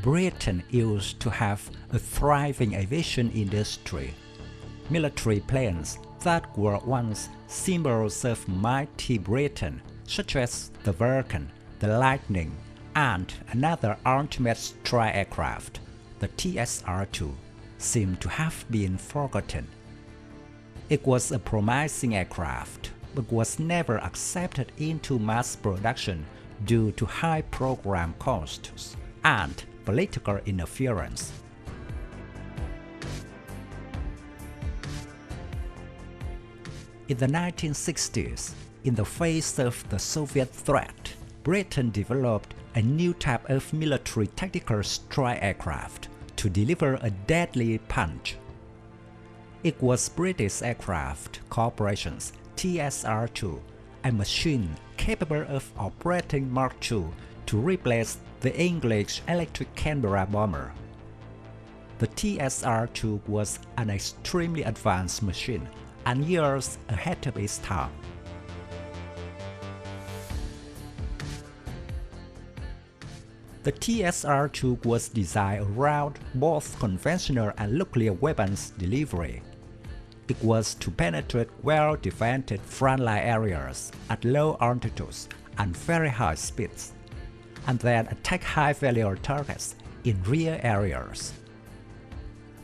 Britain used to have a thriving aviation industry. Military planes that were once symbols of mighty Britain, such as the Vulcan, the Lightning, and another ultimate strike aircraft, the TSR-2, seem to have been forgotten. It was a promising aircraft, but was never accepted into mass production due to high program costs and political interference. In the 1960s, in the face of the Soviet threat, Britain developed a new type of military tactical strike aircraft to deliver a deadly punch. It was British Aircraft Corporation's TSR-2, a machine capable of operating Mach 2 to replace the English Electric Canberra bomber. The TSR-2 was an extremely advanced machine and years ahead of its time. The TSR-2 was designed around both conventional and nuclear weapons delivery. It was to penetrate well-defended frontline areas at low altitudes and very high speeds, and then attack high-value targets in rear areas.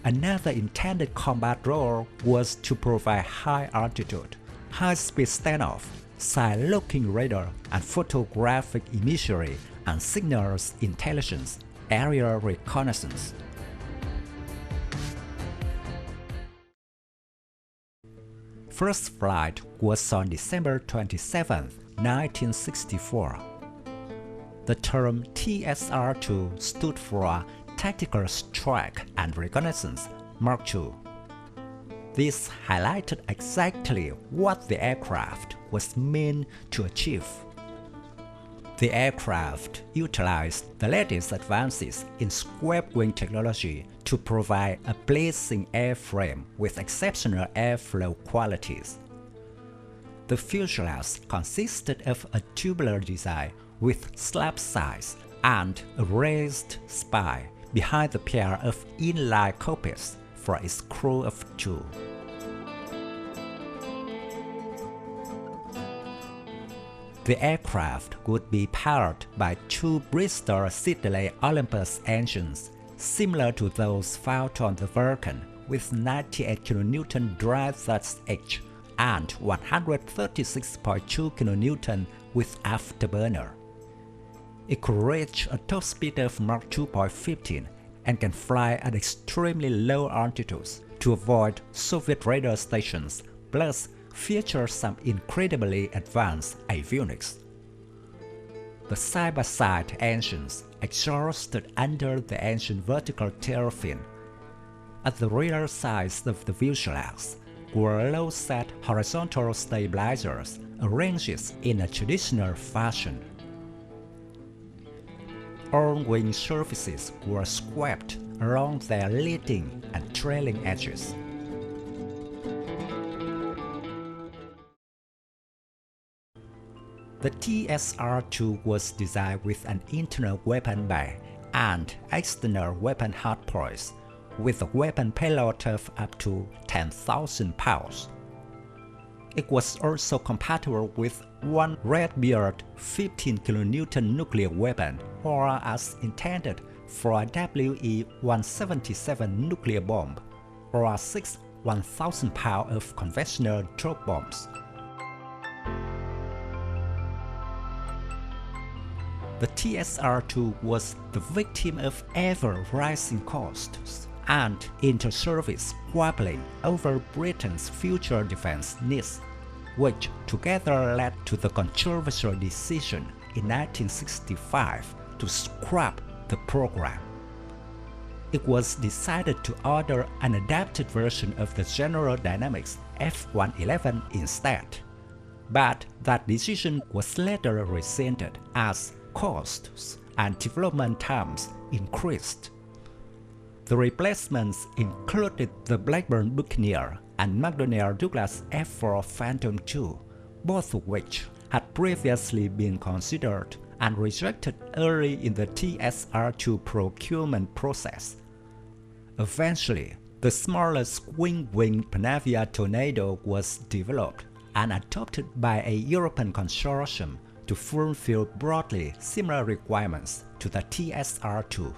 Another intended combat role was to provide high-altitude, high-speed standoff, side-looking radar and photographic imagery and signals intelligence, area reconnaissance. First flight was on December 27, 1964. The term TSR-2 stood for Tactical Strike and Reconnaissance Mach 2. This highlighted exactly what the aircraft was meant to achieve. The aircraft utilized the latest advances in swept-wing technology to provide a blazing airframe with exceptional airflow qualities. The fuselage consisted of a tubular design with slab sides and a raised spine behind the pair of inline cockpits for its crew of two. The aircraft would be powered by two Bristol Siddeley Olympus engines, similar to those found on the Vulcan, with 98 kN dry thrust H and 136.2 kN with afterburner. It could reach a top speed of Mach 2.15 and can fly at extremely low altitudes to avoid Soviet radar stations, plus features some incredibly advanced avionics. The side-by-side engines exhausted under the engine vertical tail fin. At the rear sides of the fuselage were low-set horizontal stabilizers arranged in a traditional fashion. All wing surfaces were swept along their leading and trailing edges. The TSR-2 was designed with an internal weapon bay and external weapon hardpoints, with a weapon payload of up to 10,000 pounds. It was also compatible with one Redbeard 15 kN nuclear weapon, or as intended for a WE-177 nuclear bomb, or 6 1,000-pound of conventional drop bombs. The TSR-2 was the victim of ever-rising costs and inter-service squabbling over Britain's future defense needs, which together led to the controversial decision in 1965 to scrap the program. It was decided to order an adapted version of the General Dynamics F-111 instead, but that decision was later rescinded as costs and development times increased. The replacements included the Blackburn Buccaneer and McDonnell Douglas F-4 Phantom II, both of which had previously been considered and rejected early in the TSR2 procurement process. Eventually, the smaller swing-wing Panavia Tornado was developed and adopted by a European consortium to fulfill broadly similar requirements to the TSR2.